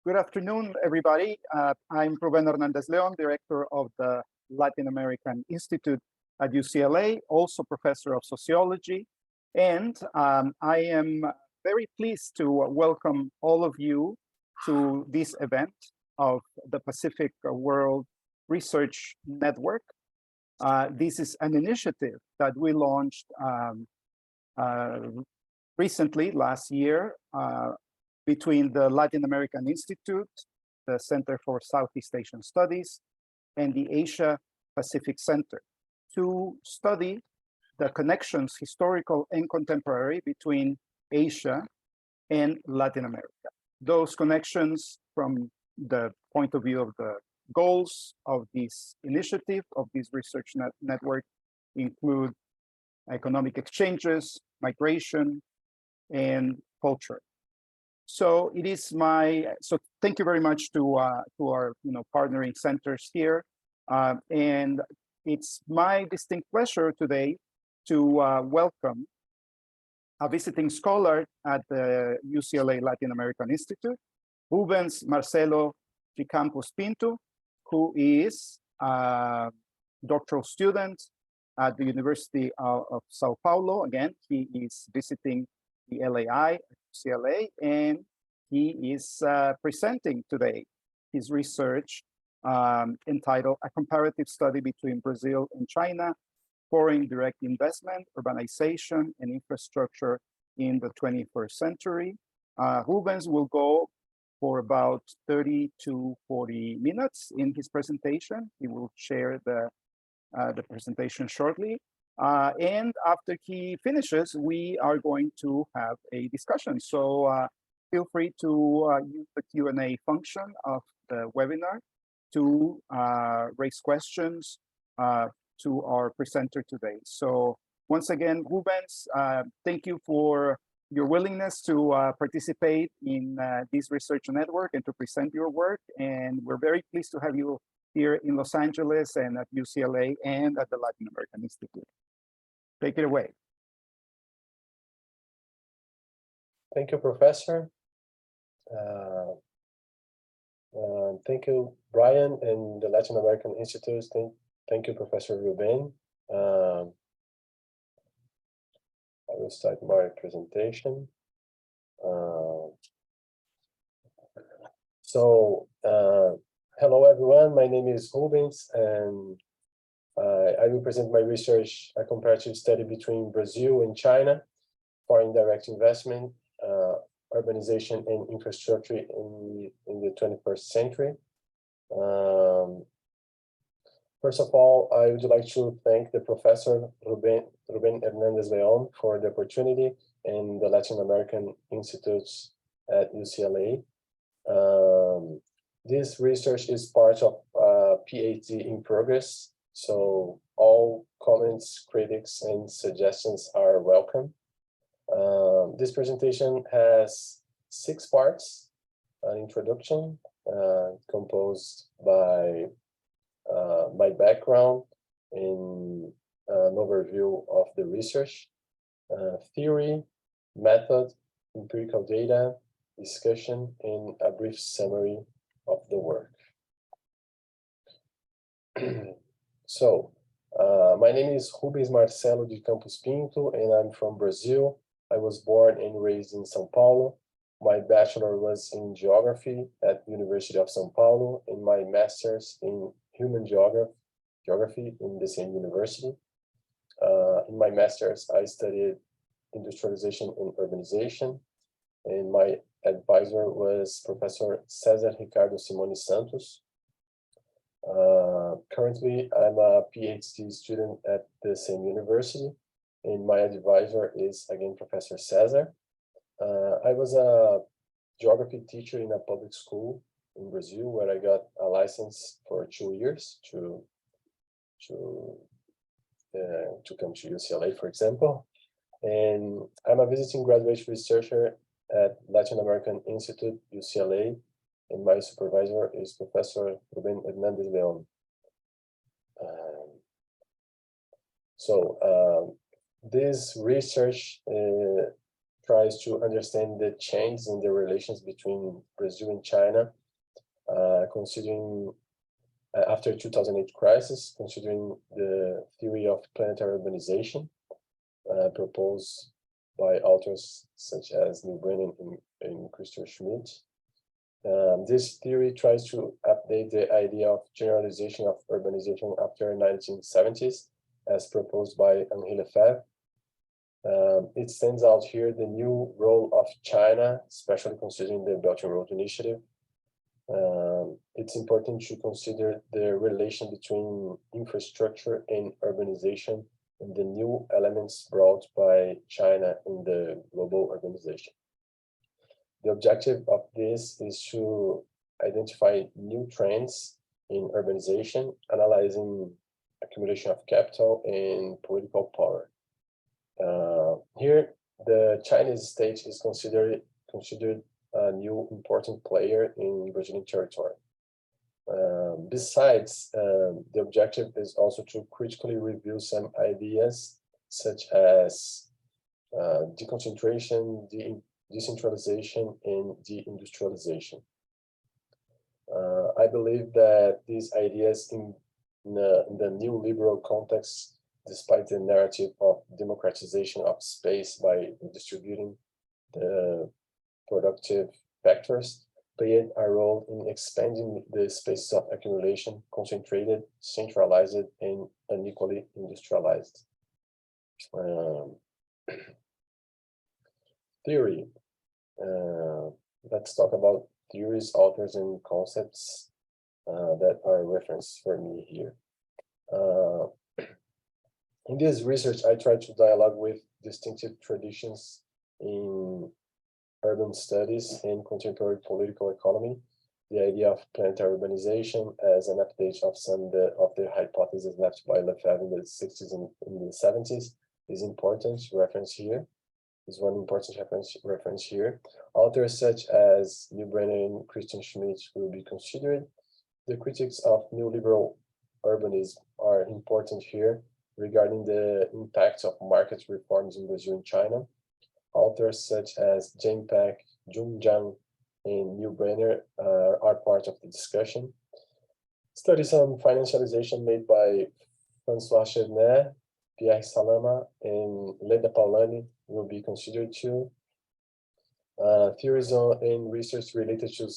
Good afternoon, everybody. I'm Rubén Hernández León, Director of the Latin American Institute at UCLA, also Professor of Sociology. And I am very pleased to welcome all of you to this event of the Pacific World Research Network. This is an initiative that we launched recently, last year, between the Latin American Institute, the Center for Southeast Asian Studies, and the Asia Pacific Center to study the connections, historical and contemporary, between Asia and Latin America. Those connections from the point of view of the goals of this initiative, of this research network, include economic exchanges, migration, and culture. So it is so thank you very much to our partnering centers here. And it's my distinct pleasure today to welcome a visiting scholar at the UCLA Latin American Institute, Rubens Marcelo de Campos Pinto, who is a doctoral student at the University of Sao Paulo. Again, he is visiting the LAI at UCLA, and he is presenting today his research entitled A Comparative Study Between Brazil and China, Foreign Direct Investment, Urbanization, and Infrastructure in the 21st Century. Rubens will go for about 30 to 40 minutes in his presentation. He will share the presentation shortly. And after he finishes, we are going to have a discussion. So feel free to use the Q&A function of the webinar to raise questions to our presenter today. So once again, Rubens, thank you for your willingness to participate in this research network and to present your work. And we're very pleased to have you here in Los Angeles and at UCLA and at the Latin American Institute. Take it away. Thank you, Professor. Thank you, Brian, and the Latin American Institute. Thank you, Professor Rubén. I will start my presentation. Hello, everyone. My name is Rubens, and I will present my research, a comparative study between Brazil and China, foreign direct investment, urbanization and infrastructure in the 21st century. First of all, I would like to thank the Professor Rubén Hernández León for the opportunity and the Latin American Institutes at UCLA. This research is part of PhD in progress, so all comments, critics, and suggestions are welcome. This presentation has 6 parts: an introduction composed by my background in an overview of the research, theory, method, empirical data, discussion, and a brief summary of the work. So, my name is Rubens Marcelo de Campos Pinto, and I'm from Brazil. I was born and raised in São Paulo. My bachelor was in geography at the University of São Paulo, and my master's in human geography in the same university. In my master's, I studied industrialization and urbanization, and my advisor was Professor Cesar Ricardo Simone Santos. Currently, I'm a PhD student at the same university, and my advisor is, again, Professor Cesar. I was a geography teacher in a public school in Brazil, where I got a license for 2 years to come to UCLA, for example. And I'm a visiting graduate researcher at Latin American Institute, UCLA, and my supervisor is Professor Rubén Hernández León. This research tries to understand the change in the relations between Brazil and China, considering after 2008 crisis, considering the theory of planetary urbanization proposed by authors such as Neil Brennan and Christopher Schmidt. This theory tries to update the idea of generalization of urbanization after 1970s, as proposed by Henri Lefebvre. It stands out here the new role of China, especially considering the Belt and Road Initiative. It's important to consider the relation between infrastructure and urbanization and the new elements brought by China in the global urbanization. The objective of this is to identify new trends in urbanization, analyzing accumulation of capital and political power. Here, the Chinese state is considered a new important player in Brazilian territory. Besides, the objective is also to critically review some ideas such as deconcentration, decentralization, and deindustrialization. I believe that these ideas in the new liberal context, despite the narrative of democratization of space by distributing the productive factors, played a role in expanding the spaces of accumulation, concentrated, centralized, and unequally industrialized. Theory. Let's talk about theories, authors, and concepts that are referenced for me here. In this research, I tried to dialogue with distinctive traditions in urban studies and contemporary political economy. The idea of planetary urbanization as an update of some of the hypotheses left by Lefebvre in the 60s and in the 70s is important reference here. Is one important reference here. Authors such as Neil Brennan and Christian Schmidt will be considered. The critics of neoliberal urbanism are important here regarding the impact of market reforms in Brazil and China. Authors such as Jane Pack, Jun Zhang, and Neil Brenner are part of the discussion. Studies on financialization made by François Chernet, Pierre Salama, and Leda Paulani will be considered too. Theories on and research related to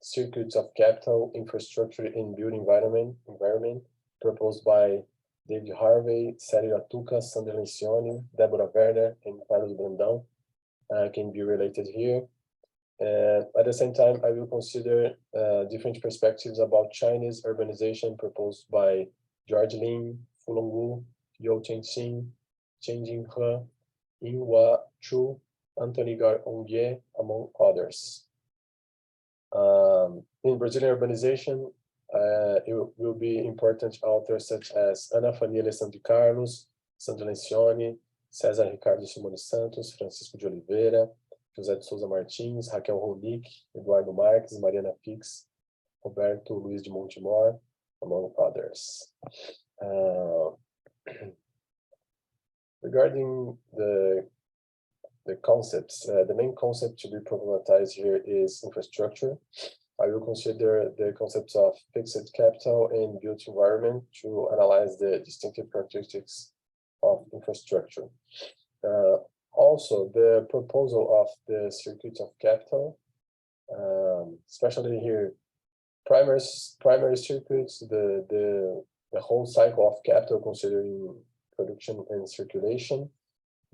circuits of capital, infrastructure, and built environment proposed by David Harvey, Célio Atuca, Sandra Lencioni, Deborah Werner, and Carlos Brandão can be related here. And at the same time, I will consider different perspectives about Chinese urbanization proposed by George Lin, Fulong Wu, Yao Chengxin, Chen Jinghe, Yinhua Chu, Anthony Gar-Ongie, among others. In Brazilian urbanization, it will be important authors such as Ana Fania Alessandro Carlos, Sandra Lencioni, César Ricardo Simone Santos, Francisco de Oliveira, José de Souza Martins, Raquel Ronick, Eduardo Marques, Mariana Pix, Roberto Luiz de Montemor, among others. Regarding the concepts, the main concept to be problematized here is infrastructure. I will consider the concepts of fixed capital and built environment to analyze the distinctive characteristics of infrastructure. Also, the proposal of the circuit of capital, especially here, primary circuits, the whole cycle of capital considering production and circulation,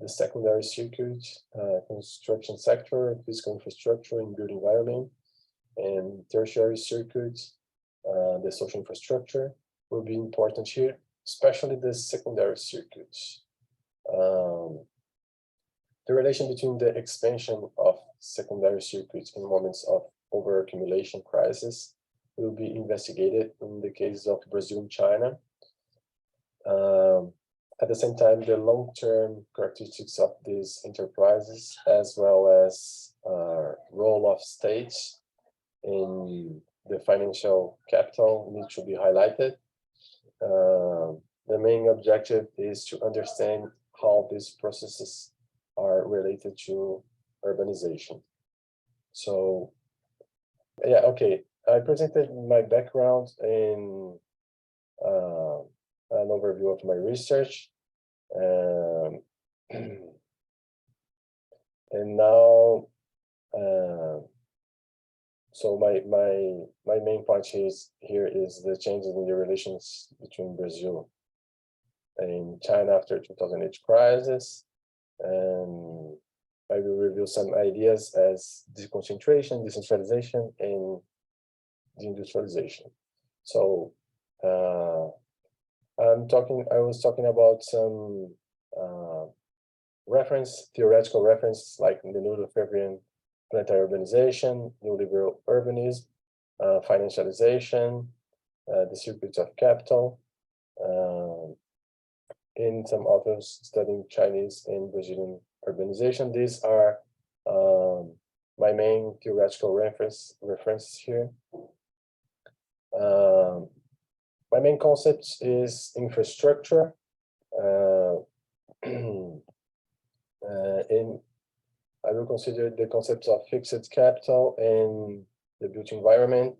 the secondary circuit, construction sector, physical infrastructure and built environment, and tertiary circuits, the social infrastructure will be important here, especially the secondary circuits. The relation between the expansion of secondary circuits in moments of overaccumulation crisis will be investigated in the cases of Brazil and China. At the same time, the long-term characteristics of these enterprises, as well as role of states in the financial capital, need to be highlighted. The main objective is to understand how these processes are related to urbanization. So, yeah, okay. I presented my background in an overview of my research. And now, so my main point here is the changes in the relations between Brazil and China after 2008 crisis, and I will review some ideas as deconcentration, decentralization, and deindustrialization. So I was talking about some theoretical reference, like the Lula-Febvrian planetary urbanization, neoliberal urbanism, financialization, the circuits of capital, in some authors studying Chinese and Brazilian urbanization. These are my main theoretical references here. My main concept is infrastructure. And I will consider the concepts of fixed capital and the built environment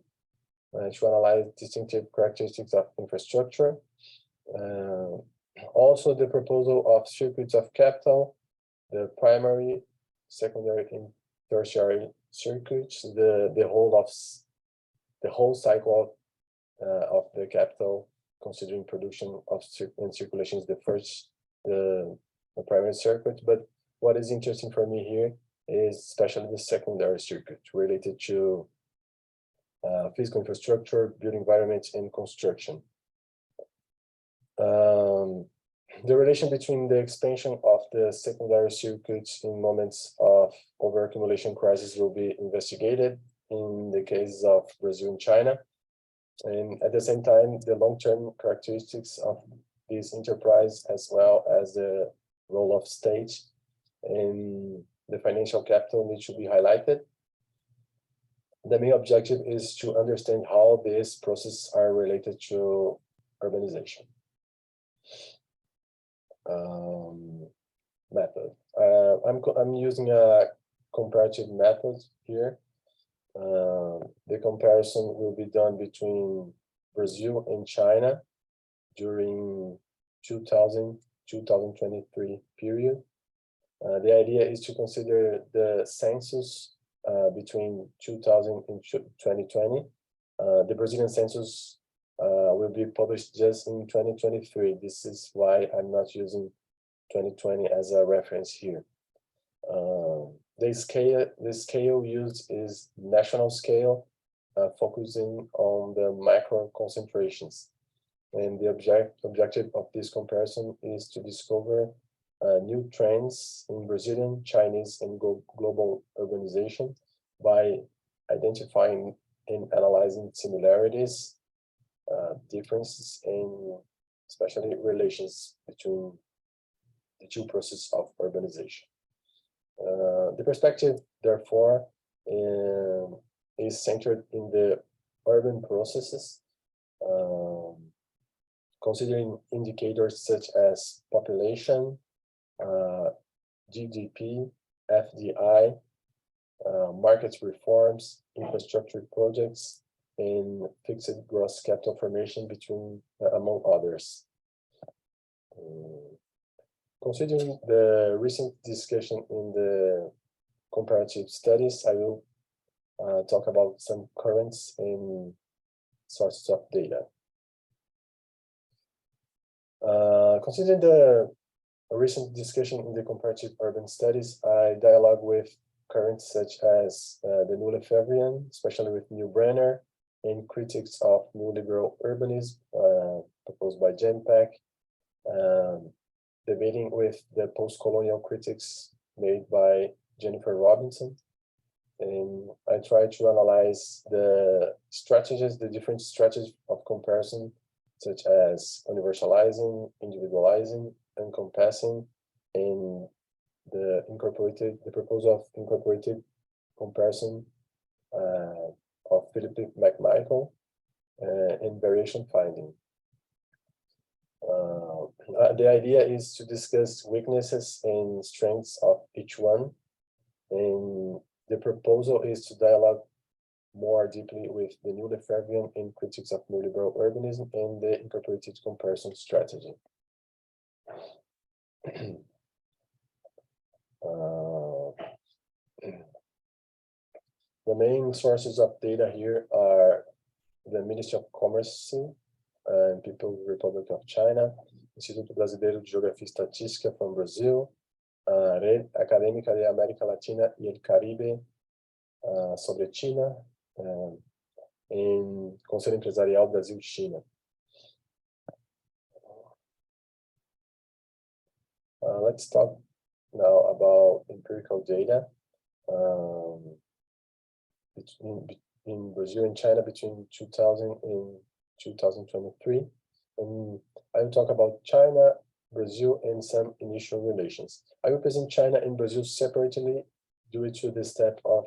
to analyze distinctive characteristics of infrastructure. Also, the proposal of circuits of capital, the primary, secondary, and tertiary circuits, the whole cycle of the capital, considering production of and circulation is the primary circuit. But what is interesting for me here is especially the secondary circuit related to physical infrastructure, built environments, and construction. The relation between the expansion of the secondary circuits in moments of overaccumulation crisis will be investigated in the cases of Brazil and China. And at the same time, the long-term characteristics of this enterprise, as well as the role of state and the financial capital, need to be highlighted. The main objective is to understand how these processes are related to urbanization. Method. I'm using a comparative method here. The comparison will be done between Brazil and China during 2023 period. The idea is to consider the census between 2000 and 2020. The Brazilian census will be published just in 2023. This is why I'm not using 2020 as a reference here. The scale used is national scale, focusing on the micro concentrations. And the objective of this comparison is to discover new trends in Brazilian, Chinese, and global urbanization by identifying and analyzing similarities, differences, and especially relations between the two processes of urbanization. The perspective, therefore, is centered in the urban processes, considering indicators such as population, GDP, FDI, market reforms, infrastructure projects, and fixed gross capital formation among others. Considering the recent discussion in the comparative studies, I will talk about some currents and sources of data. Considering the recent discussion in the comparative urban studies, I dialogue with currents such as the Lula-Febvrian, especially with Neil Brenner, and critics of neoliberal urbanism proposed by Genpack, debating with the post-colonial critics made by Jennifer Robinson. And I try to analyze the different strategies of comparison, such as universalizing, individualizing, encompassing, and the proposal of incorporated comparison of Philip McMichael and variation finding. The idea is to discuss weaknesses and strengths of each one, And the proposal is to dialogue more deeply with the new Lefebvrean in critiques of neoliberal urbanism and the incorporated comparison strategy. The main sources of data here are the Ministry of Commerce and People's Republic of China, Instituto Brasileiro de Geografia e Estatística from Brazil, Red Académica de América Latina y el Caribe sobre China, em Conselho Empresarial Brasil-China. Let's talk now about empirical data in Brazil and China between 2000 and 2023. And I will talk about China, Brazil, and some initial relations. I will present China and Brazil separately due to the step of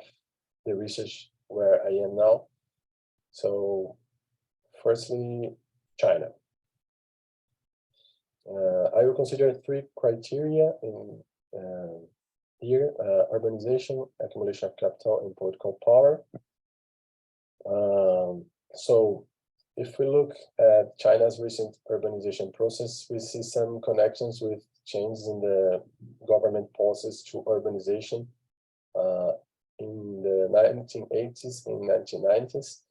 the research where I am now. So firstly, China. I will consider three criteria in here, urbanization, accumulation of capital, and political power. So if we look at China's recent urbanization process, we see some connections with changes in the government policies to urbanization in the 1980s and 1990s.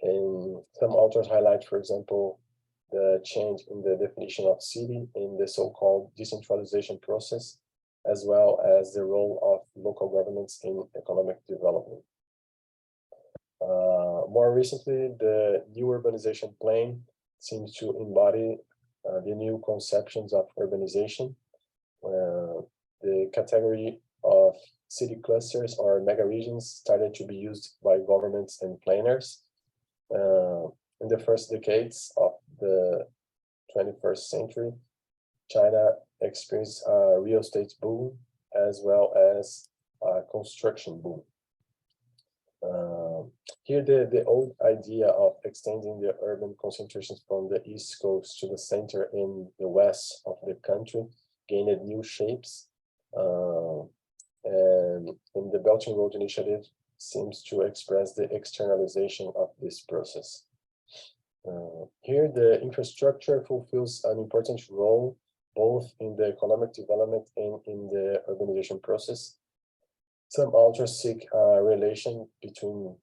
And some authors highlight, for example, the change in the definition of city in the so-called decentralization process, as well as the role of local governments in economic development. More recently, the new urbanization plan seems to embody the new conceptions of urbanization. The category of city clusters or mega regions started to be used by governments and planners. In the first decades of the 21st century, China experienced a real estate boom as well as a construction boom. Here, the old idea of extending the urban concentrations from the East Coast to the center and the west of the country gained new shapes. And the Belt and Road Initiative seems to express the externalization of this process. Here, the infrastructure fulfills an important role both in the economic development and in the urbanization process. Some authors seek a relation between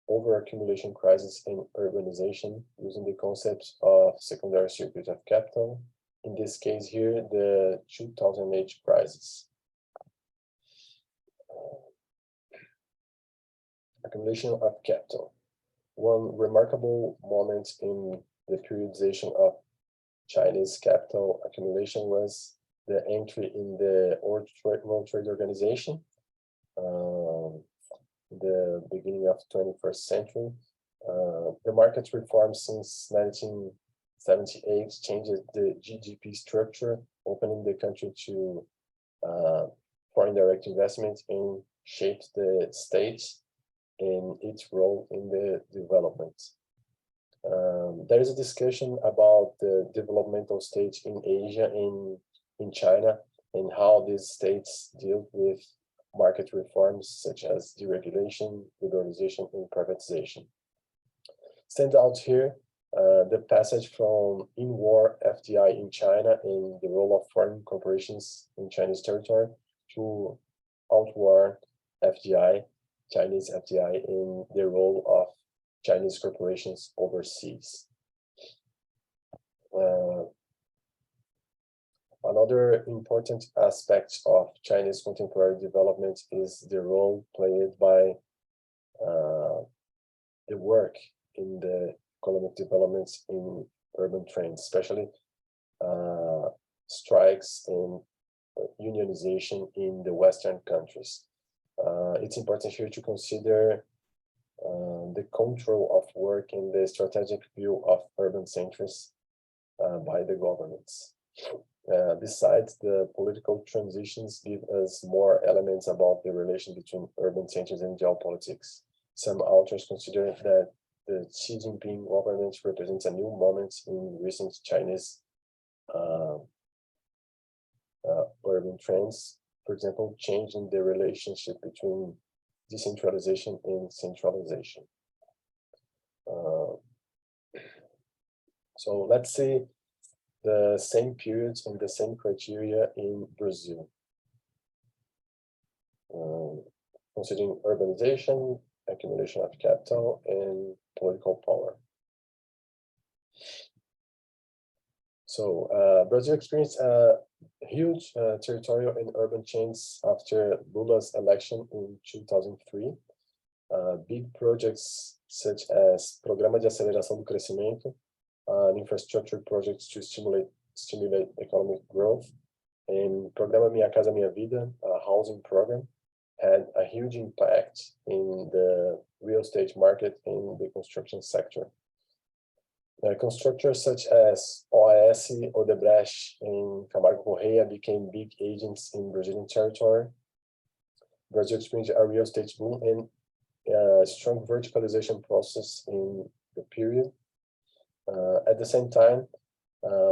overaccumulation crisis and urbanization using the concepts of secondary circuit of capital. In this case here, the 2008 crisis. Accumulation of capital. One remarkable moment in the periodization of Chinese capital accumulation was the entry in the World Trade Organization, the beginning of 21st century. The market reforms since 1978 changed the GDP structure, opening the country to foreign direct investment and shaped the states and its role in the development. There is a discussion about the developmental stage in Asia and in China and how these states deal with market reforms such as deregulation, liberalization, and privatization. Stand out here the passage from in-war FDI in China and the role of foreign corporations in Chinese territory to out-war FDI, Chinese FDI, in the role of Chinese corporations overseas. Another important aspect of Chinese contemporary development is the role played by the work in the economic developments in urban trends, especially strikes and unionization in the Western countries. It's important here to consider the control of work and the strategic view of urban centers by the governments. Besides, the political transitions give us more elements about the relation between urban centers and geopolitics. Some authors consider that the Xi Jinping government represents a new moment in recent Chinese urban trends, for example, changing the relationship between decentralization and centralization. So let's see the same periods and the same criteria in Brazil. Considering urbanization, accumulation of capital, and political power. So Brazil experienced huge territorial and urban changes after Lula's election in 2003. Big projects such as Programa de Aceleração do Crescimento, infrastructure projects to stimulate economic growth, and Programa Minha Casa Minha Vida, a housing program, had a huge impact in the real estate market in the construction sector. Constructors such as OAS, Odebrecht, and Camargo Correia became big agents in Brazilian territory. Brazil experienced a real estate boom and a strong verticalization process in the period. At the same time,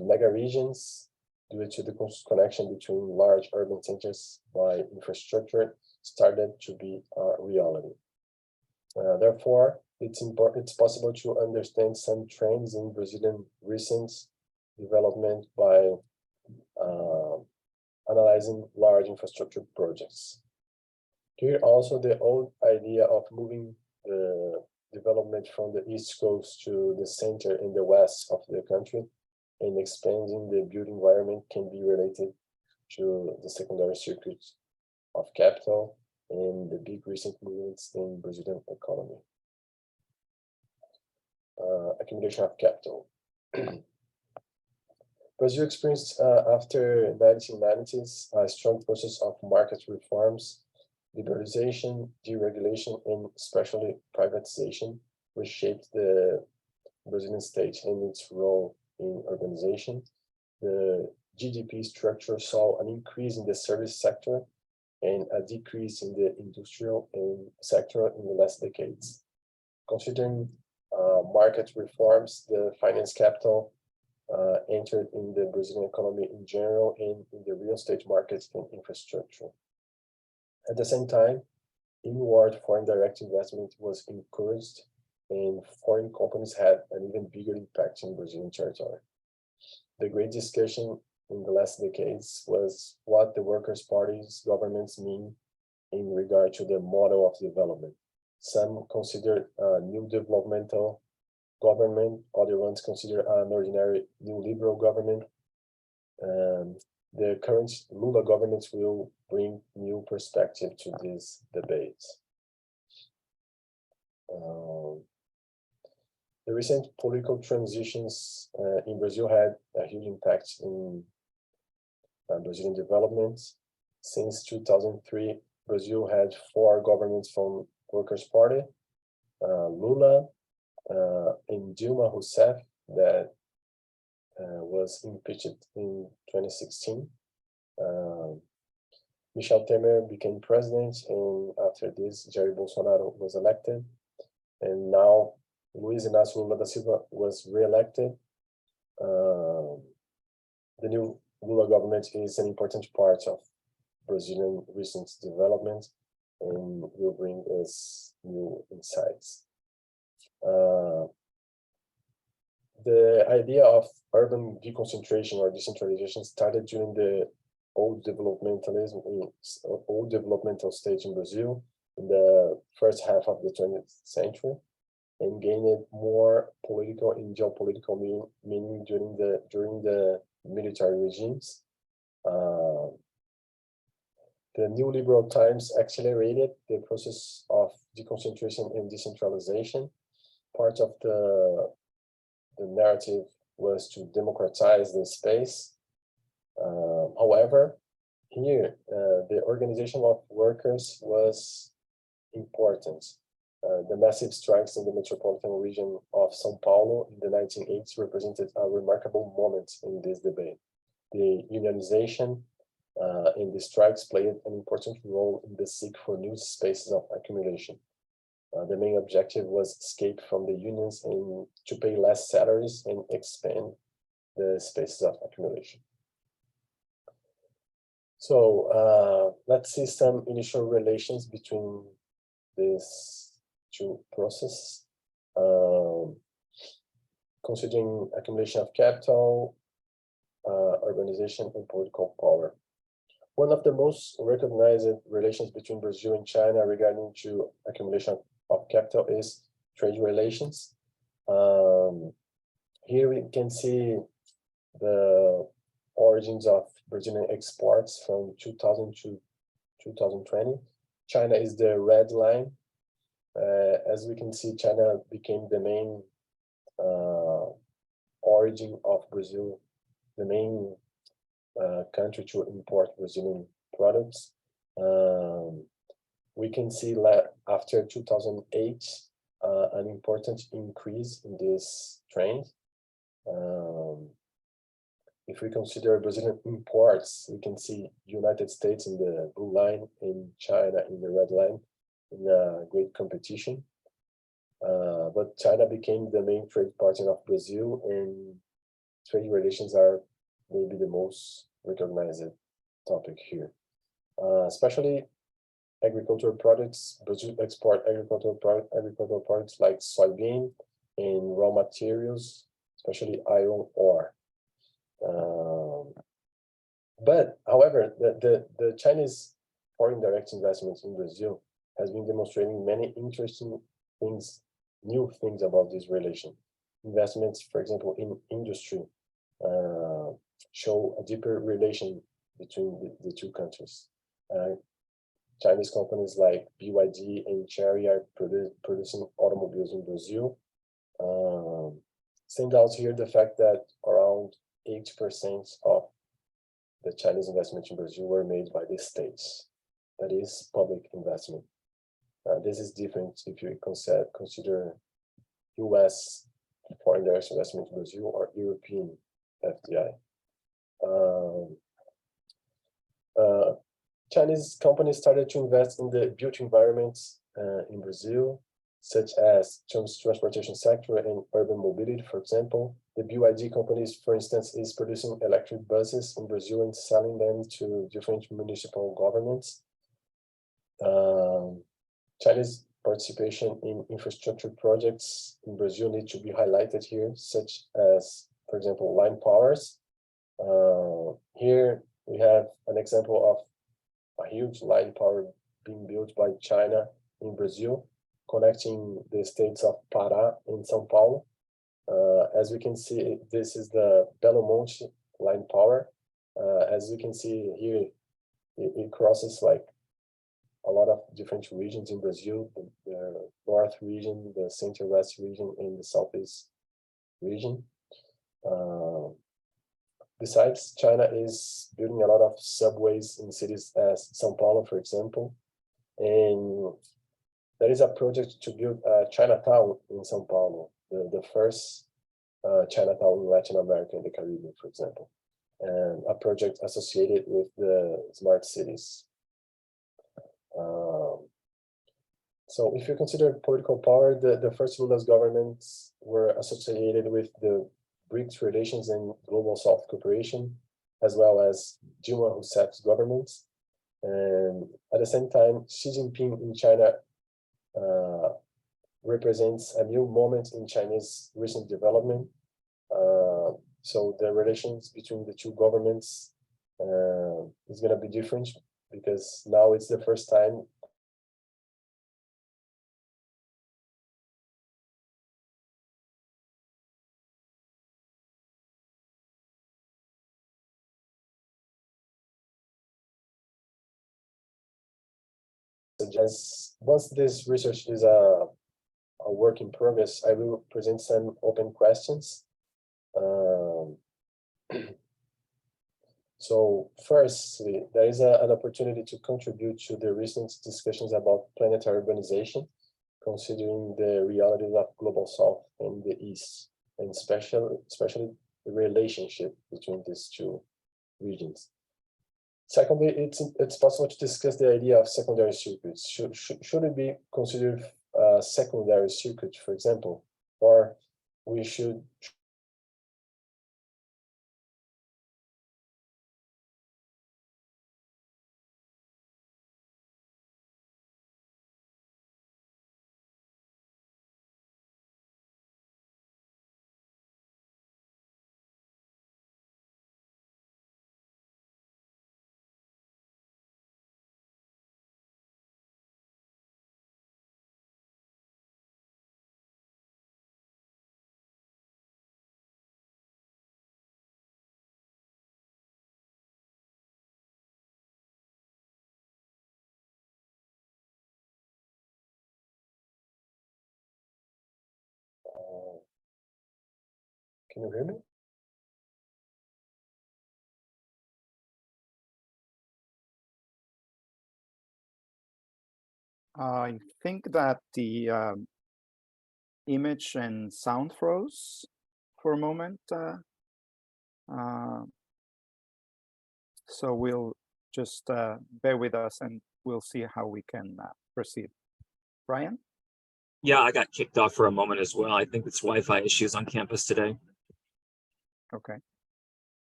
mega regions, due to the connection between large urban centers by infrastructure, started to be a reality. Therefore, it's possible to understand some trends in Brazilian recent development by analyzing large infrastructure projects. Here also the old idea of moving the development from the East Coast to the center and the west of the country and expanding the built environment can be related to the secondary circuit of capital and the big recent movements in Brazilian economy. Accumulation of capital. Brazil experienced after 1990s a strong process of market reforms, liberalization, deregulation, and especially privatization, which shaped the Brazilian state and its role in urbanization. The GDP structure saw an increase in the service sector and a decrease in the industrial sector in the last decades. Considering market reforms, the finance capital entered in the Brazilian economy in general and in the real estate markets and infrastructure. At the same time, inward foreign direct investment was encouraged and foreign companies had an even bigger impact in Brazilian territory. The great discussion in the last decades was what the Workers' Party's governments mean in regard to the model of development. Some consider a new developmental government, other ones consider an ordinary new liberal government. The current Lula government will bring new perspective to this debate. The recent political transitions in Brazil had a huge impact in Brazilian development. Since 2003, Brazil had 4 governments from Workers' Party, Lula, and Dilma Rousseff, that was impeached in 2016. Michel Temer became president, and after this, Jair Bolsonaro was elected. And now, Luiz Inácio Lula da Silva was re-elected. The new Lula government is an important part of Brazilian recent development and will bring us new insights. The idea of urban deconcentration or decentralization started during the old developmental stage in Brazil in the first half of the 20th century and gained more political and geopolitical meaning during the military regimes. The neoliberal times accelerated the process of deconcentration and decentralization. Part of the narrative was to democratize the space. However, here, the organization of workers was important. The massive strikes in the metropolitan region of São Paulo in the 1980s represented a remarkable moment in this debate. The unionization and the strikes played an important role in the seek for new spaces of accumulation. The main objective was escape from the unions and to pay less salaries and expand the spaces of accumulation. So let's see some initial relations between these two processes. Considering accumulation of capital, urbanization, and political power. One of the most recognized relations between Brazil and China regarding to accumulation of capital is trade relations. Here we can see the origins of Brazilian exports from 2000 to 2020. China is the red line. As we can see, China became the main origin of Brazil, the main country to import Brazilian products. We can see that after 2008, an important increase in this trend. If we consider Brazilian imports, we can see United States in the blue line and China in the red line in a great competition. But China became the main trade partner of Brazil, and trade relations are maybe the most recognized topic here. Especially agricultural products. Brazil export agricultural products like soybean and raw materials, especially iron ore. But however, the Chinese foreign direct investments in Brazil has been demonstrating many interesting things, new things about this relation. Investments, for example, in industry show a deeper relation between the two countries. Chinese companies like BYD and Chery are producing automobiles in Brazil. Stand out here the fact that around 80% of the Chinese investments in Brazil were made by the states. That is public investment. This is different if you consider US foreign direct investment in Brazil or European FDI. Chinese companies started to invest in the built environments in Brazil, such as transportation sector and urban mobility, for example. The BYD companies, for instance, is producing electric buses in Brazil and selling them to different municipal governments. Chinese participation in infrastructure projects in Brazil need to be highlighted here, such as, for example, line powers. Here we have an example of a huge line power being built by China in Brazil, connecting the states of Pará and São Paulo. As we can see, this is the Belo Monte line power. As you can see here, it crosses like a lot of different regions in Brazil, the north region, the center-west region, and the southeast region. Besides, China is building a lot of subways in cities as São Paulo, for example. And there is a project to build a Chinatown in São Paulo, the first Chinatown in Latin America and the Caribbean, for example, and a project associated with the smart cities. So if you consider political power, the first Lula's governments were associated with the BRICS relations and Global South cooperation, as well as Dilma Rousseff's governments. And at the same time, Xi Jinping in China represents a new moment in Chinese recent development. So the relations between the two governments is going to be different, because now it's the first time once this research is a work in progress, I will present some open questions. So firstly, there is an opportunity to contribute to the recent discussions about planetary urbanization, considering the realities of Global South and the East, and especially the relationship between these two regions. Secondly, it's possible to discuss the idea of secondary circuits. Should it be considered a secondary circuit, for example, or we should Can you hear me? I think that the image and sound froze for a moment. So we'll just bear with us and we'll see how we can proceed. Brian? Yeah, I got kicked off for a moment as well. I think it's Wi-Fi issues on campus today. Okay.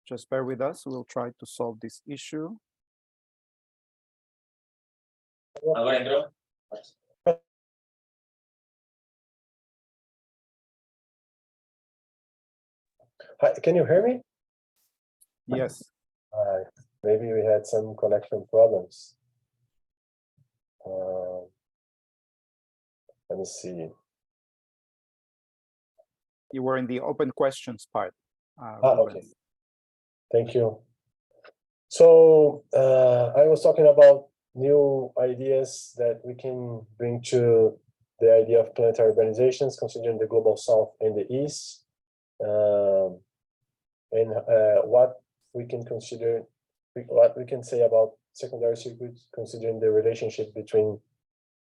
Just bear with us. We'll try to solve this issue. Hi, can you hear me? Yes. Maybe we had some connection problems. Let me see. You were in the open questions part. Okay. Thank you. So I was talking about new ideas that we can bring to the idea of planetary urbanizations, considering the global south and the east, and what we can consider, what we can say about secondary circuits, considering the relationship between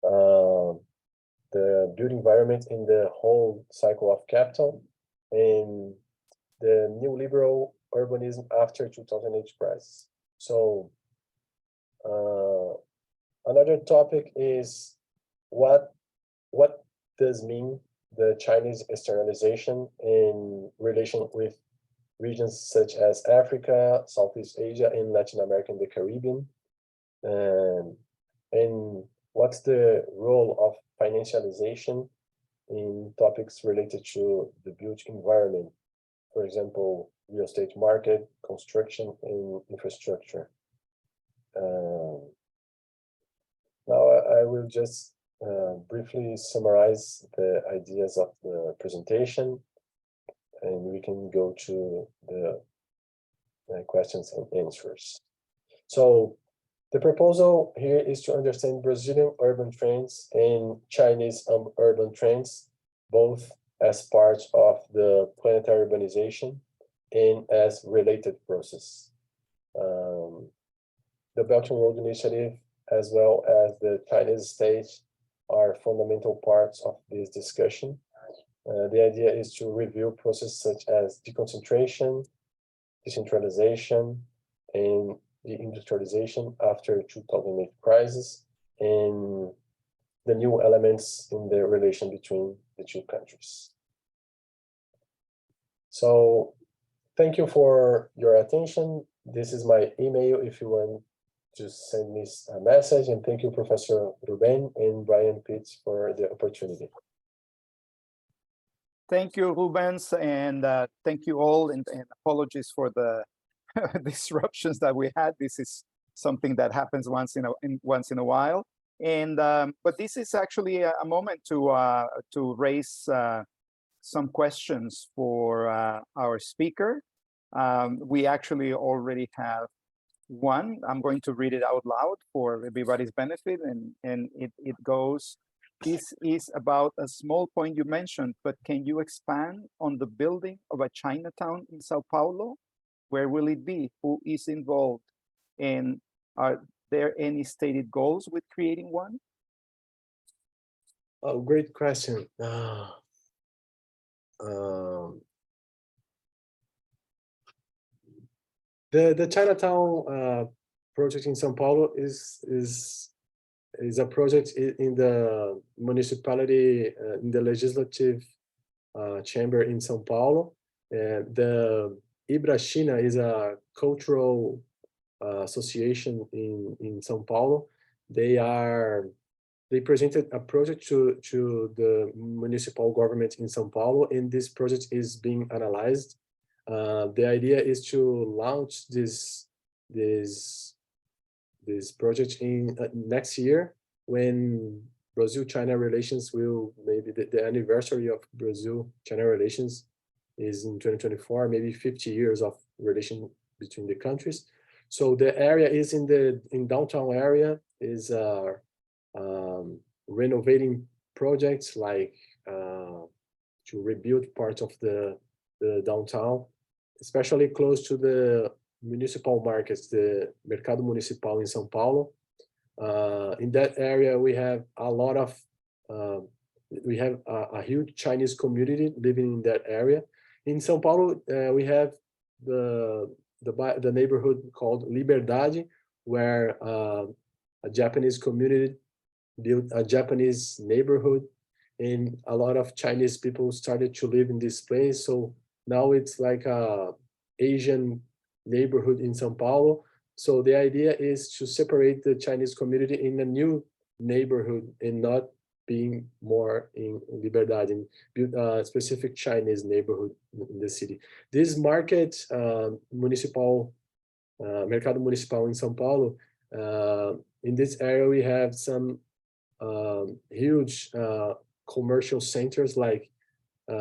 the built environment in the whole cycle of capital and the neoliberal urbanism after 2008 crisis. So another topic is what does mean the Chinese externalization in relation with regions such as Africa, Southeast Asia, and Latin America and the Caribbean, and what's the role of financialization in topics related to the built environment, for example, real estate market, construction, and infrastructure. Now I will just briefly summarize the ideas of the presentation, and we can go to the questions and answers. So the proposal here is to understand Brazilian urban trends and Chinese urban trends, both as part of the planetary urbanization and as related process. The Belt and Road Initiative, as well as the Chinese state, are fundamental parts of this discussion. The idea is to review processes such as deconcentration, decentralization, and deindustrialization after 2008 crisis, and the new elements in the relation between the two countries. So thank you for your attention. This is my email if you want to send me a message, and thank you, Professor Ruben and Brian Pitts, for the opportunity. Thank you, Rubens, and thank you all, and apologies for the disruptions that we had. This is something that happens once in a while, and but this is actually a moment to raise some questions for our speaker. We actually already have one. I'm going to read it out loud for everybody's benefit, and it goes. This is about a small point you mentioned, but can you expand on the building of a Chinatown in Sao Paulo? Where will it be? Who is involved? And are there any stated goals with creating one? Oh, great question. The Chinatown project in Sao Paulo is a project in the municipality, in the legislative chamber in Sao Paulo. The Ibrachina is a cultural association in Sao Paulo. They presented a project to the municipal government in Sao Paulo, and this project is being analyzed. The idea is to launch this project in next year, when Brazil-China relations will, maybe the anniversary of Brazil-China relations is in 2024, maybe 50 years of relation between the countries. So the area is in downtown area is renovating projects like to rebuild part of the downtown, especially close to the municipal markets, the Mercado Municipal in São Paulo. In that area, we have a lot of, we have a huge Chinese community living in that area. In São Paulo, we have the neighborhood called Liberdade, where a Japanese community built a Japanese neighborhood, and a lot of Chinese people started to live in this place. So now it's like a Asian neighborhood in São Paulo. So the idea is to separate the Chinese community in a new neighborhood and not being more in Liberdade, and build a specific Chinese neighborhood in the city. This market, municipal, Mercado Municipal in São Paulo, in this area we have some huge commercial centers like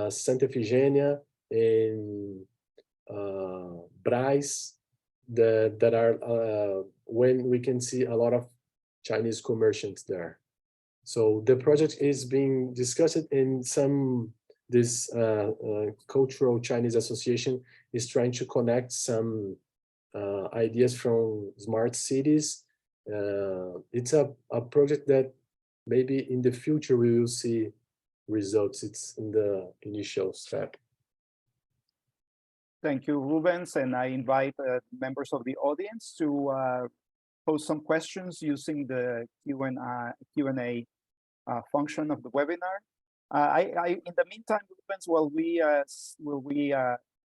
Santa Efigênia and Braz, that are when we can see a lot of Chinese commerciants there. So the project is being discussed in this cultural Chinese association is trying to connect some ideas from smart cities. It's a project that maybe in the future we will see results. It's in the initial step. Thank you, Rubens, and I invite members of the audience to pose some questions using the Q&A function of the webinar. In the meantime, Rubens, while we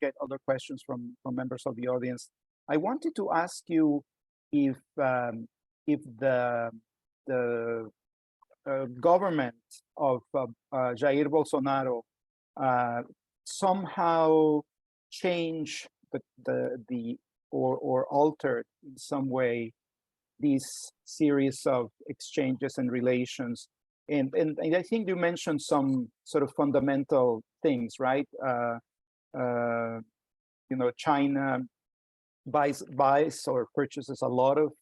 get other questions from members of the audience, I wanted to ask you if the government of Jair Bolsonaro somehow change or altered in some way these series of exchanges and relations. And I think you mentioned some sort of fundamental things, right? China buys or purchases a lot of,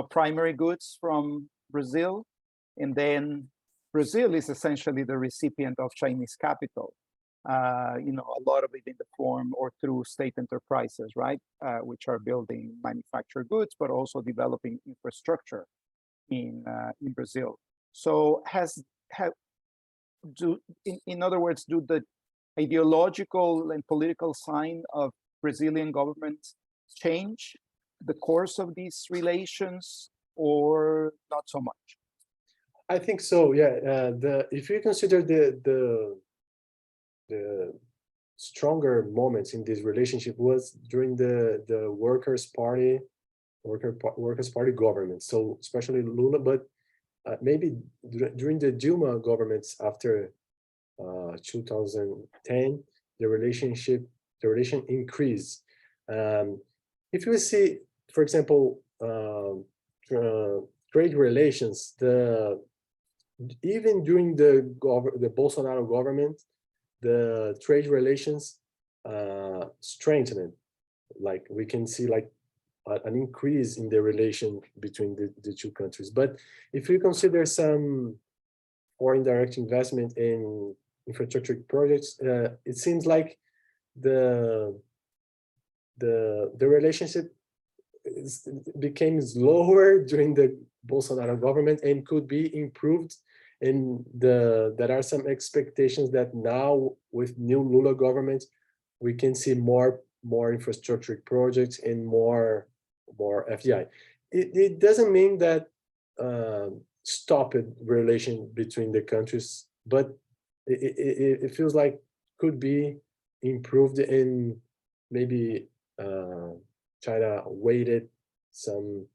primary goods from Brazil, and then Brazil is essentially the recipient of Chinese capital. A lot of it in the form or through state enterprises, right, which are building manufactured goods, but also developing infrastructure in Brazil. So in other words, do the ideological and political sign of Brazilian government change the course of these relations, or not so much? I think so. Yeah. If you consider the stronger moments in this relationship was during the Workers' Party government. So especially Lula, but maybe during the Dilma governments after 2010, the relation increased. If you see, for example, trade relations, even during the Bolsonaro government, the trade relations strengthened. Like we can see like an increase in the relation between the two countries. But if you consider some foreign direct investment in infrastructure projects, it seems like the relationship became slower during the Bolsonaro government and could be improved. And there are some expectations that now with new Lula government, we can see more infrastructure projects and more FDI. It doesn't mean that stopped relation between the countries, but it feels like could be improved, and maybe China waited some.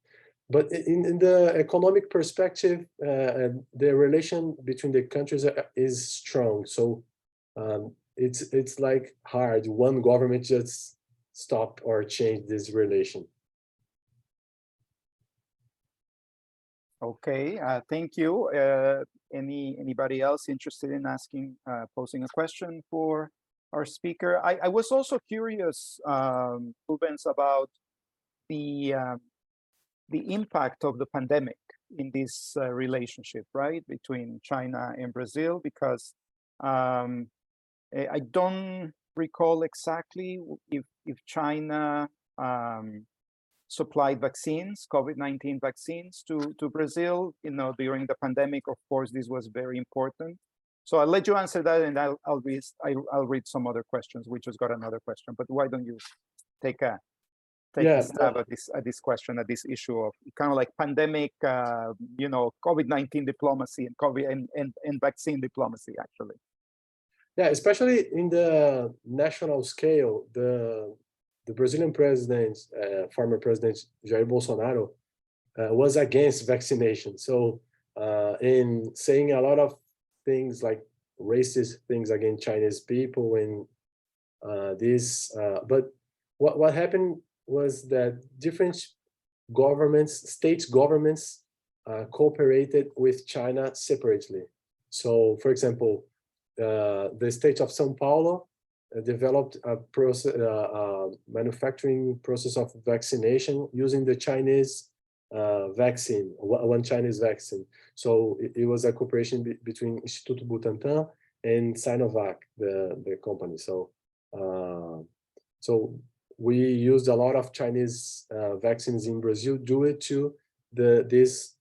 But in the economic perspective, the relation between the countries is strong. So it's like hard. One government just stop or change this relation. Okay, thank you. Anybody else interested in posing a question for our speaker? I was also curious, Rubens, about the impact of the pandemic in this relationship, right, between China and Brazil, because I don't recall exactly if China supplied vaccines, COVID-19 vaccines to Brazil, during the pandemic. Of course, this was very important. So I'll let you answer that, and I'll read some other questions. We just got another question, but why don't you take a stab at this question, at this issue of kind of like pandemic, COVID-19 diplomacy and COVID and vaccine diplomacy, actually. Yeah, especially in the national scale, the Brazilian president, former president Jair Bolsonaro, was against vaccination. So in saying a lot of things like racist things against Chinese people and but what happened was that different governments, state governments, cooperated with China separately. So, for example, the state of São Paulo developed a process, manufacturing process of vaccination using the Chinese vaccine, one Chinese vaccine. So it was a cooperation between Instituto Butantan and Sinovac, the company. So we used a lot of Chinese vaccines in Brazil due to this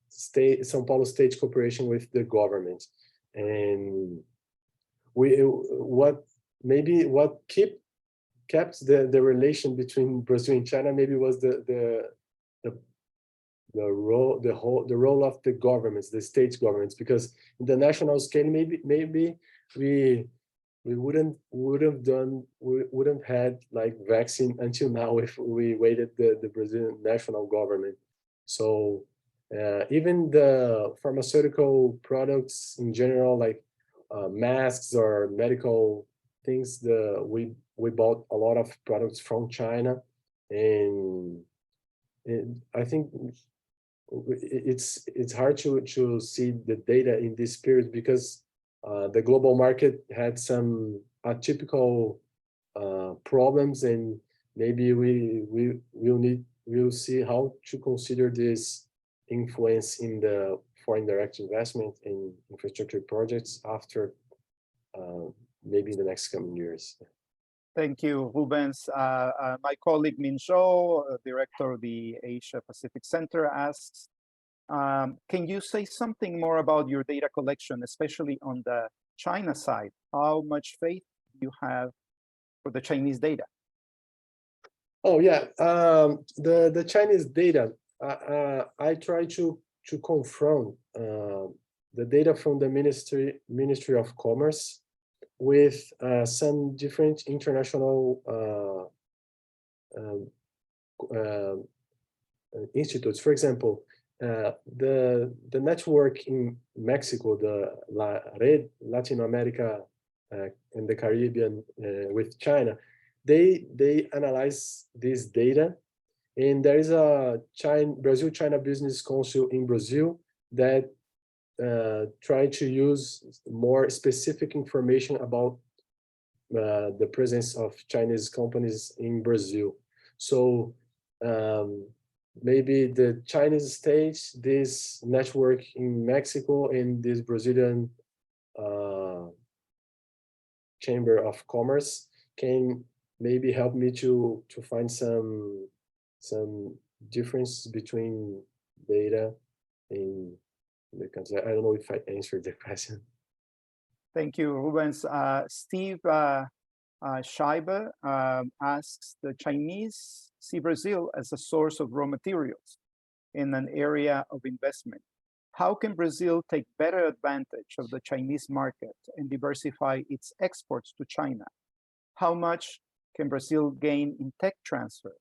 state, São Paulo state cooperation with the government. And what kept the relation between Brazil and China maybe was the role of the governments, the state governments, because in the national scale maybe we wouldn't had like vaccine until now if we waited the Brazilian national government. So even the pharmaceutical products in general, like masks or medical things, we bought a lot of products from China, and I think it's hard to see the data in this period because the global market had some atypical problems, and maybe we'll see how to consider this influence in the foreign direct investment in infrastructure projects after maybe in the next coming years. Thank you, Rubens. My colleague Min Zhou, director of the Asia Pacific Center, asks, can you say something more about your data collection, especially on the China side? How much faith do you have for the Chinese data? Oh yeah, the Chinese data. I try to confront the data from the Ministry of Commerce with some different international institutes. For example, the network in Mexico, the Red Latin America and the Caribbean with China, they analyze this data, and there is a Brazil-China Business Council in Brazil that try to use more specific information about the presence of Chinese companies in Brazil. So maybe the Chinese state, this network in Mexico, and this Brazilian Chamber of Commerce can maybe help me to find some difference between data in the country. I don't know if I answered the question. Thank you, Rubens. Steve Scheibe asks, the Chinese see Brazil as a source of raw materials in an area of investment. How can Brazil take better advantage of the Chinese market and diversify its exports to China? How much can Brazil gain in tech transfer,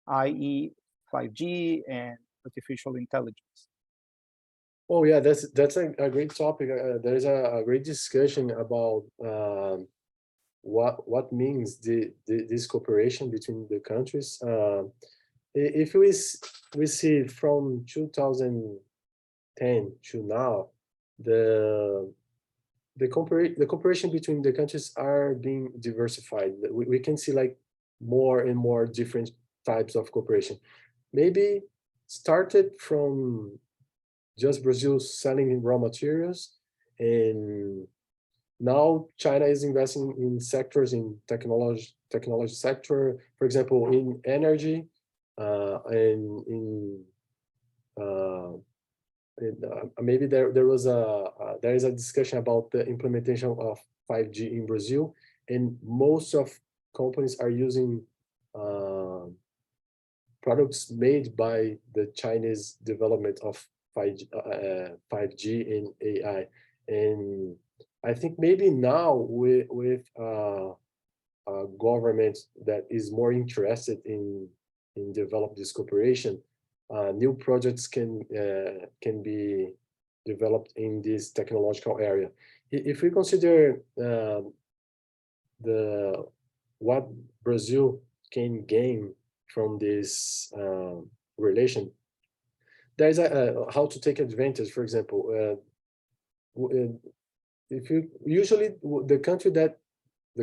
i.e. 5G and artificial intelligence? Oh yeah, that's a great topic. There is a great discussion about what means this cooperation between the countries. If we see from 2010 to now, the cooperation between the countries are being diversified. We can see like more and more different types of cooperation. Maybe started from just Brazil selling raw materials, and now China is investing in sectors in technology sector, for example, in energy, and in maybe there is a discussion about the implementation of 5G in Brazil, and most of companies are using products made by the Chinese development of 5G and AI. And I think maybe now with a government that is more interested in develop this cooperation, new projects can be developed in this technological area. If we consider what Brazil can gain from this relation, there is how to take advantage. For example, if you usually the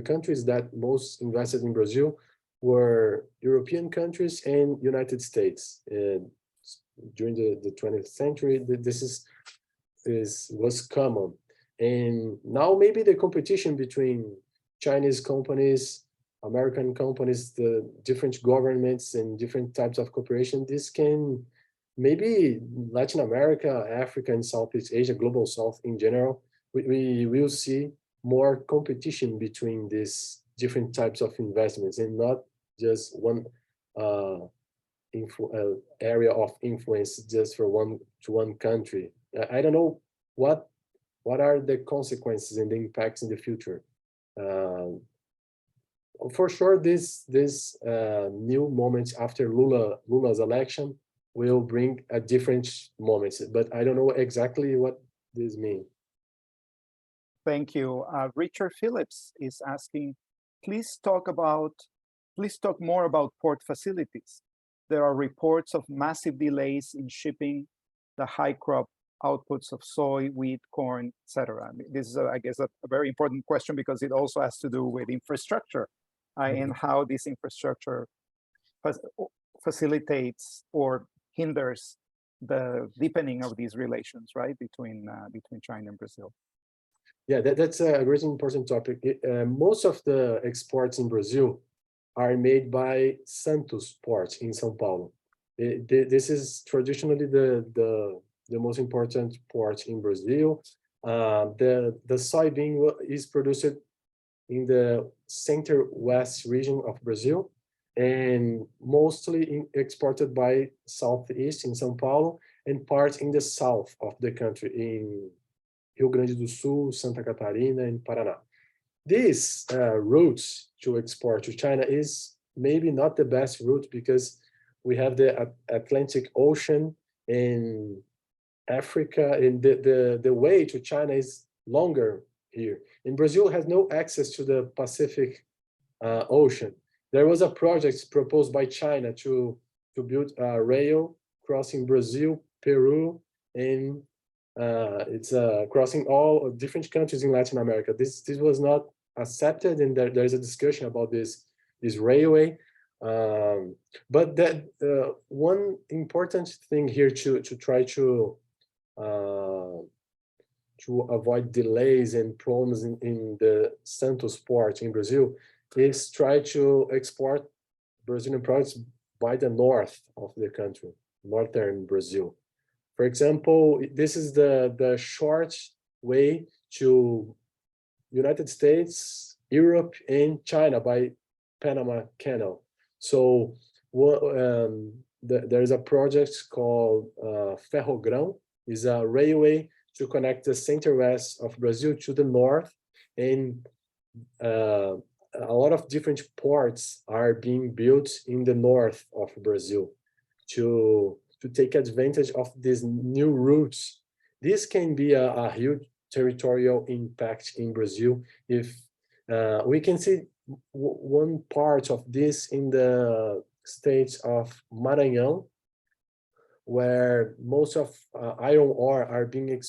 countries that most invested in Brazil were European countries and United States. During the 20th century, this was common, and now maybe the competition between Chinese companies, American companies, the different governments and different types of cooperation, this can maybe Latin America, Africa, and Southeast Asia, Global South in general, we will see more competition between these different types of investments and not just one area of influence just for one country. I don't know what are the consequences and the impacts in the future. For sure, this new moment after Lula's election will bring a different moment, but I don't know exactly what this means. Thank you. Richard Phillips is asking, please talk more about port facilities. There are reports of massive delays in shipping the high crop outputs of soy, wheat, corn, etc. This is, I guess, a very important question because it also has to do with infrastructure and how this infrastructure facilitates or hinders the deepening of these relations, right, between China and Brazil. Yeah, that's a very important topic. Most of the exports in Brazil are made by Santos Port in São Paulo. This is traditionally the most important port in Brazil. The soybean is produced in the center-west region of Brazil and mostly exported by southeast in São Paulo and part in the south of the country in Rio Grande do Sul, Santa Catarina, and Paraná. This route to export to China is maybe not the best route because we have the Atlantic Ocean in Africa, and the way to China is longer here. And Brazil has no access to the Pacific Ocean. There was a project proposed by China to build a rail crossing Brazil, Peru, and it's crossing all different countries in Latin America. This was not accepted, and there is a discussion about this railway. But that one important thing here to try to avoid delays and problems in the Santos port in Brazil is try to export Brazilian products by the north of the country, northern Brazil. For example, this is the short way to United States, Europe, and China by Panama Canal. So there is a project called Ferrogrão. Is a railway to connect the center-west of Brazil to the north, and a lot of different ports are being built in the north of Brazil to take advantage of these new routes. This can be a huge territorial impact in Brazil. If we can see one part of this in the state of Maranhão, where most of iron ore are being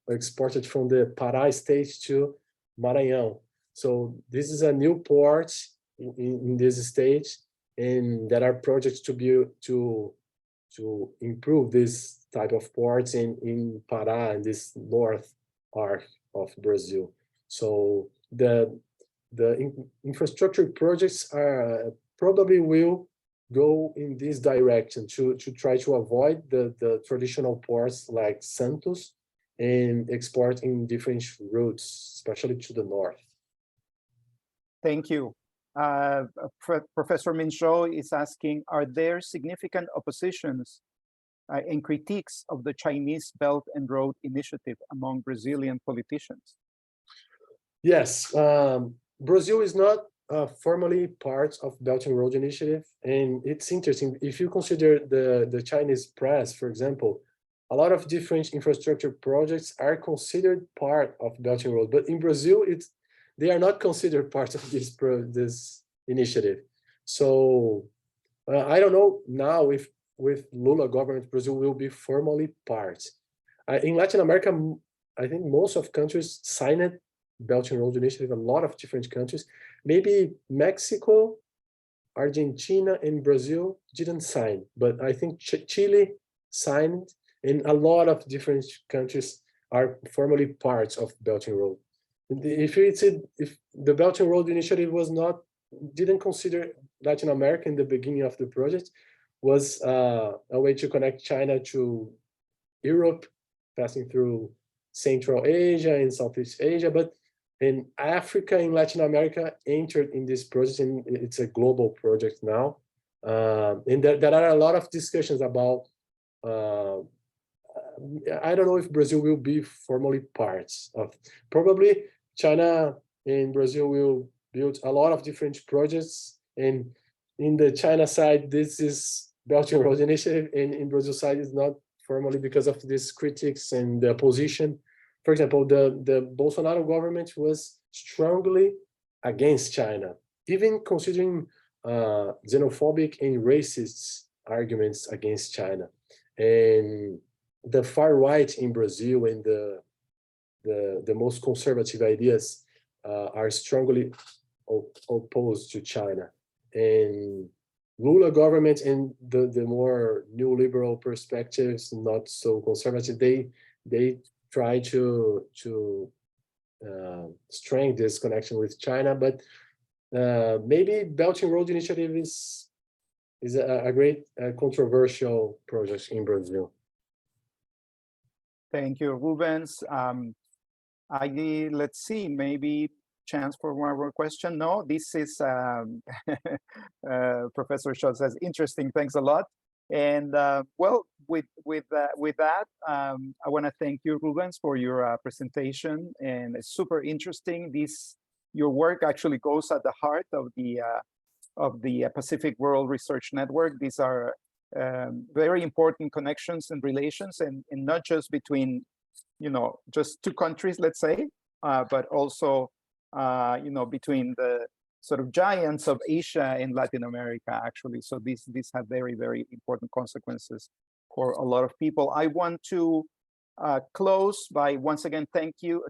exported from the Pará state to Maranhão. So this is a new port in this state, and there are projects to improve this type of ports in Pará and this north arc of Brazil. So the infrastructure projects are probably will go in this direction to try to avoid the traditional ports like Santos and export in different routes, especially to the north. Thank you. Professor Mincho is asking, are there significant oppositions and critiques of the Chinese Belt and Road Initiative among Brazilian politicians? Yes, Brazil is not formally part of Belt and Road Initiative, and it's interesting. If you consider the Chinese press, for example, a lot of different infrastructure projects are considered part of Belt and Road, but in Brazil, they are not considered part of this initiative. So I don't know now if with Lula government, Brazil will be formally part. In Latin America, I think most of countries signed Belt and Road Initiative, a lot of different countries. Maybe Mexico, Argentina, and Brazil didn't sign, but I think Chile signed, and a lot of different countries are formally parts of Belt and Road. If the Belt and Road Initiative didn't consider Latin America in the beginning of the project, was a way to connect China to Europe, passing through Central Asia and Southeast Asia, but in Africa and Latin America entered in this project, and it's a global project now. And there are a lot of discussions about, I don't know if Brazil will be formally parts of, probably China and Brazil will build a lot of different projects, and in the China side, this is Belt and Road Initiative, and in Brazil side is not formally because of these critics and the opposition. For example, the Bolsonaro government was strongly against China, even considering xenophobic and racist arguments against China. And the far right in Brazil and the most conservative ideas are strongly opposed to China. And Lula government and the more neoliberal perspectives, not so conservative, they try to strengthen this connection with China, but maybe Belt and Road Initiative is a great controversial project in Brazil. Thank you, Rubens. Let's see, maybe chance for one more question. No, this is Professor Schultz says interesting. Thanks a lot. And well, with that, I want to thank you, Rubens, for your presentation, and it's super interesting. Your work actually goes at the heart of the Pacific World Research Network. These are very important connections and relations, and not just between, just two countries, let's say, but also, between the sort of giants of Asia and Latin America, actually. So these have very, very important consequences for a lot of people. I want to close by once again thanking you